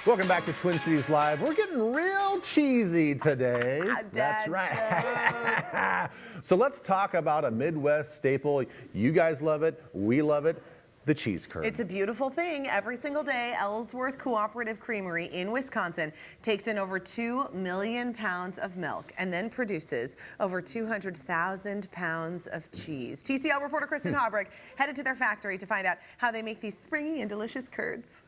Welcome back to Twin Cities Live. We're getting real cheesy today. That's right. So let's talk about a Midwest staple. You guys love it. We love it. The cheese curd. It's a beautiful thing. Every single day, Ellsworth Cooperative Creamery in Wisconsin takes in over 2 million pounds of milk and then produces over 200,000 pounds of cheese. TCL reporter Kristin Haubrich headed to their factory to find out how they make these springy and delicious curds.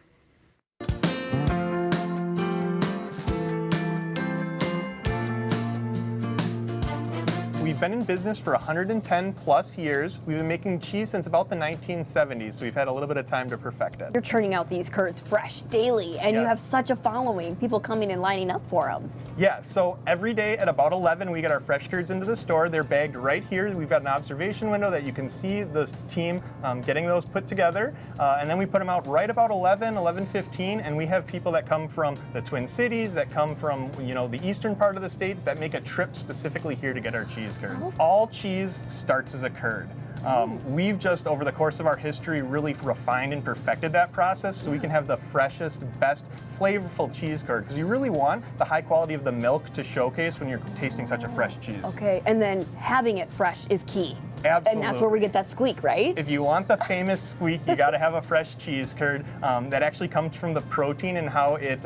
We've been in business for 110 plus years. We've been making cheese since about the 1970s, so we've had a little bit of time to perfect it. You're churning out these curds fresh daily, and you have such a following, people coming and lining up for them. Yeah, so every day at about 11, we get our fresh curds into the store. They're bagged right here. We've got an observation window that you can see the team getting those put together. And then we put them out right about 11:15, and we have people that come from the Twin Cities, that come from, you know, the eastern part of the state, that make a trip specifically here to get our cheese curds. All cheese starts as a curd. We've just, over the course of our history, really refined and perfected that process so we can have the freshest, best, flavorful cheese curd, because you really want the high quality of the milk to showcase when you're tasting such a fresh cheese. Okay, and then having it fresh is key. Absolutely. And that's where we get that squeak, right? If you want the famous squeak, you got to have a fresh cheese curd. That actually comes from the protein and how it,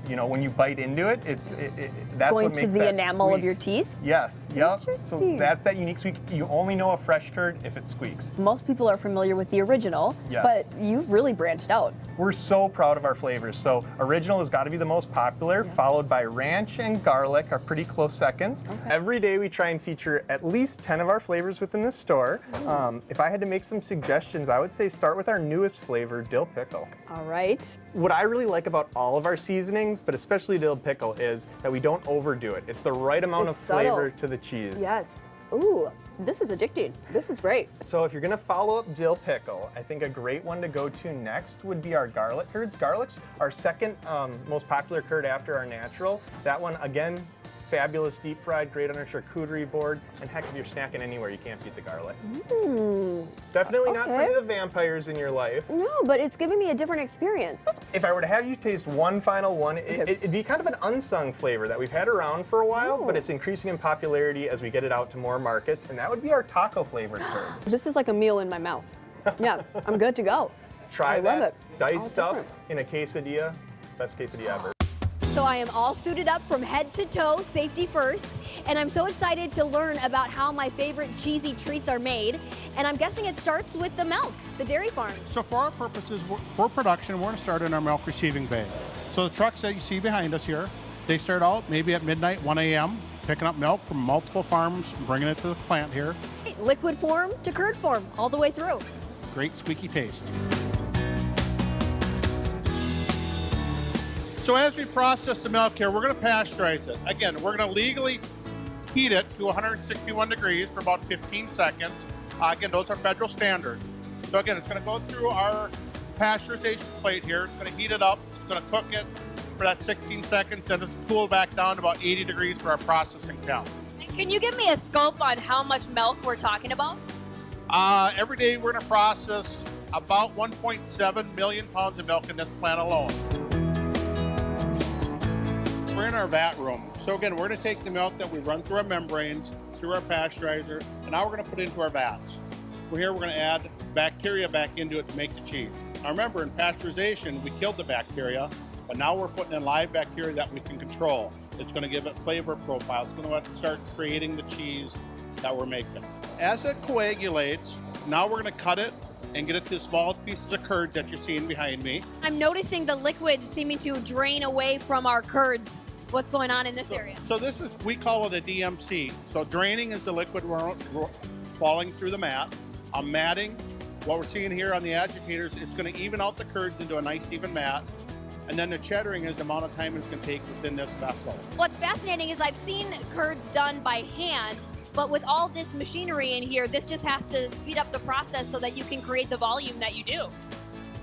you know, when you bite into it, that's going what makes to the that enamel squeak. of your teeth? Yes, yep. So that's that unique squeak. You only know a fresh curd if it squeaks. Most people are familiar with the original, but you've really branched out. We're so proud of our flavors. So original has got to be the most popular, followed by ranch and garlic are pretty close seconds. Every day we try and feature at least 10 of our flavors within the store. If I had to make some suggestions, I would say start with our newest flavor, Dill Pickle. All right. What I really like about all of our seasonings, but especially Dill Pickle, is that we don't overdo it. It's the right amount of flavor to the cheese. Yes. Ooh, this is addicting. This is great. So if you're gonna follow up Dill Pickle, I think a great one to go to next would be our garlic curds. Garlic's our second most popular curd after our natural. That one, again, fabulous deep fried, great on our charcuterie board, and heck, if you're snacking anywhere, you can't beat the garlic. Definitely not for the vampires in your life. No, but it's giving me a different experience. If I were to have you taste one final one, it'd be kind of an unsung flavor that we've had around for a while, but it's increasing in popularity as we get it out to more markets, and that would be our taco flavored curd. This is like a meal in my mouth. Yeah, I'm good to go. Try love that, it. diced up in a quesadilla, best quesadilla ever. So I am all suited up from head to toe, safety first, and I'm so excited to learn about how my favorite cheesy treats are made. And I'm guessing it starts with the milk, the dairy farm. So for our purposes, for production, we're going to start in our milk receiving bay. So the trucks that you see behind us here, they start out maybe at midnight, 1 a.m., picking up milk from multiple farms and bringing it to the plant here. Liquid form to curd form, all the way through. Great squeaky taste. So as we process the milk here, we're going to pasteurize it. Again, we're going to legally heat it to 161 degrees for about 15 seconds. Again, those are federal standards. So again, it's going to go through our pasteurization plate here. It's going to heat it up. It's going to cook it for that 16 seconds, then it's cool back down to about 80 degrees for our processing count. Can you give me a scope on how much milk we're talking about? Every day we're going to process about 1.7 million pounds of milk in this plant alone. We're in our vat room. So again, we're going to take the milk that we run through our membranes, through our pasteurizer, and now we're going to put it into our vats. We're going to add bacteria back into it to make the cheese. Now remember, in pasteurization, we killed the bacteria, but now we're putting in live bacteria that we can control. It's going to give it flavor profile. It's going to start creating the cheese that we're making. As it coagulates, now we're going to cut it and get it to small pieces of curds that you're seeing behind me. I'm noticing the liquid seeming to drain away from our curds. What's going on in this area? So this is, we call it a DMC. So draining is the liquid falling through the mat. Matting, what we're seeing here on the agitators, it's going to even out the curds into a nice even mat. And then the cheddaring is the amount of time it's going to take within this vessel. What's fascinating is I've seen curds done by hand, but with all this machinery in here, this just has to speed up the process so that you can create the volume that you do.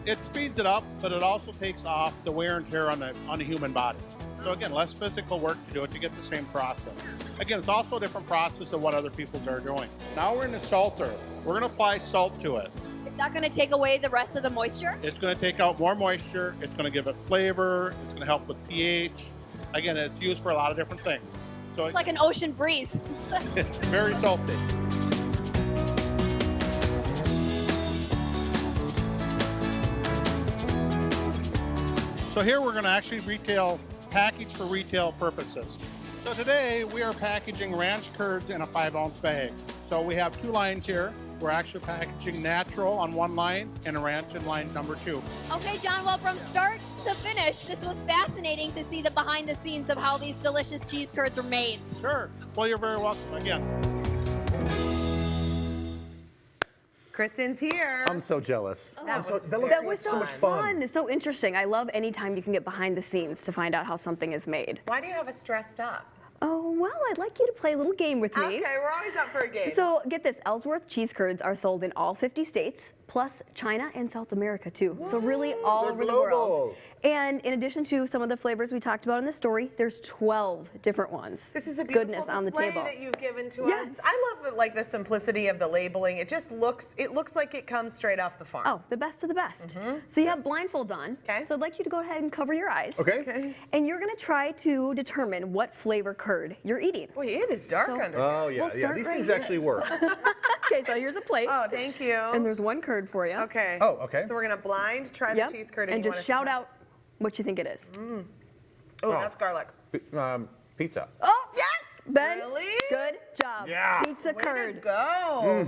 It speeds it up, but it also takes off the wear and tear on the human body. So again, less physical work to do it to get the same process. Again, it's also a different process than what other people's are doing. Now we're in the salter. We're going to apply salt to it. that going to take away the rest of the moisture? It's going to take out more moisture. It's going to give it flavor. It's going to help with pH. Again, it's used for a lot of different things. So It's like an ocean breeze. it's very salty. So here we're going to actually package for retail purposes. So today we are packaging ranch curds in a 5-ounce bag. So we have 2 lines here. We're actually packaging natural on one line and ranch in line number 2. Okay, John, well, from start to finish, this was fascinating to see the behind the scenes of how these delicious cheese curds are made. Sure. Well, you're very welcome again. Kristin's here. I'm so jealous. That was that looks That like was so so much fun. It's so interesting. I love any time you can get behind the scenes to find out how something is made. Why do you have us dressed up? Oh, well, I'd like you to play a little game with me. Okay, we're always up for a game. So get this, Ellsworth cheese curds are sold in all 50 states, plus China and South America too. So really all They're over the global. world. And in addition to some of the flavors we talked about in the story, there's 12 different ones. This is a beautiful goodness on the display table. that you've given to Yes. us. I love the simplicity of the labeling. It just looks like it comes straight off the farm. Oh, the best of the best. So you have blindfolds on. Okay. So I'd like you to go ahead and cover your eyes. Okay. And you're gonna try to determine what flavor curd you're eating. Boy, it is dark So- under here. Oh, yeah, We'll yeah. start These right things here. actually work. Okay, so here's a plate. Oh, thank you. And there's one curd for you. Okay. Oh, okay. So we're gonna blind try Yep. the cheese curd, and you just want us shout to try- out what you think it is. Oh, that's garlic. Pizza. Oh, yes! Ben, Really? good job. Yeah. Pizza Way to curd. go.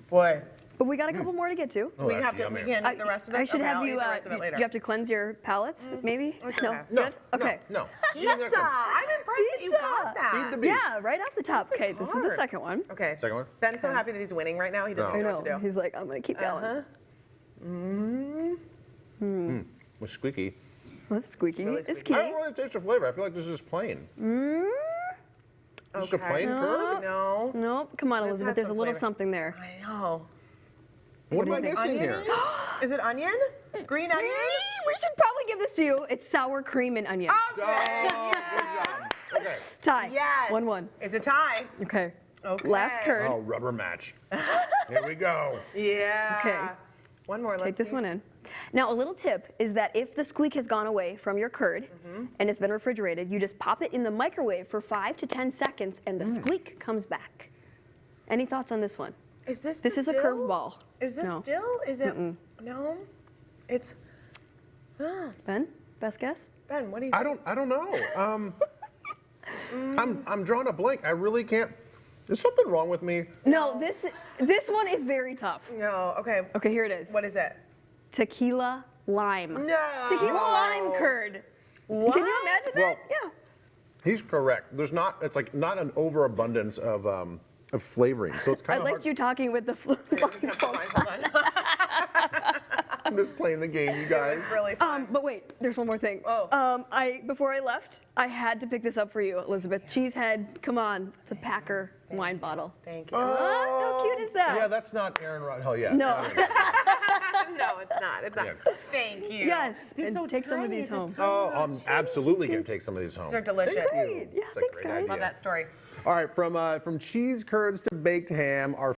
Boy, But we got a couple more to get to. we that's have to. yummy. We can't eat the rest of it. I should Okay, have I'll you, eat the rest of it do later. you have to cleanse your palates, maybe? it's No? okay. No, Good? Okay. No. Pizza. I'm impressed that you got Feed that. the beast. Yeah, right off the top. This is Okay, this is the hard. second one. Okay. Second one? Ben's so happy that he's winning right now. He doesn't I know what to know. do. He's like, I'm going to keep going. With squeaky. That's squeaky. Really It's squeaky. I key. don't really taste the flavor. I feel like this is plain. Just a Okay. plain curd? No. Nope. Come on, This Elizabeth. has There's a some little flavor. something there. I know. What am I do you think? missing here? Onion-y? Is it onion? Green onion? We should probably give this to you. It's sour cream and onion. Okay. Oh, good job. Okay. Tie. Yes. 1-1. It's a tie. Okay. Okay. Last curd. Oh, rubber match. Here we go. Yeah. Okay. One more. Let's Take this see. one in. Now, a little tip is that if the squeak has gone away from your curd and it's been refrigerated, you just pop it in the microwave for 5 to 10 seconds and the squeak comes back. Any thoughts on this one? Is this? This the is a dill? curveball. Is this No. dill? Is it? No. It's. Ben, best guess? Ben, what do you? I don't know. I'm drawing a blank. I really can't. There's something wrong with me. No, this one is very tough. No. Okay. Okay, here it is. What is it? Tequila lime. No. Tequila lime curd. What? Can you imagine that? Well- Yeah. He's correct. There's not. It's like not an overabundance of flavoring. So it's I kind of liked hard. you talking with the Hold on. I'm just playing the game, you guys. It's really fun. But wait, there's one more thing. Oh. Before I left, I had to pick this up for you, Elizabeth. Cheesehead, come on. It's a Packer wine bottle. Thank you. How cute is that? Yeah, that's not Aaron Rod. Oh yeah. No. No, it's not. It's not. Yeah. Thank you. Yes, These and so take some of tiny. these It's a home. tiny Oh, little I'm cheese. absolutely gonna take some of these home. They're delicious. Great. Yeah, It's a thanks, great guys. idea. Love that story. All right, from cheese curds to baked ham, our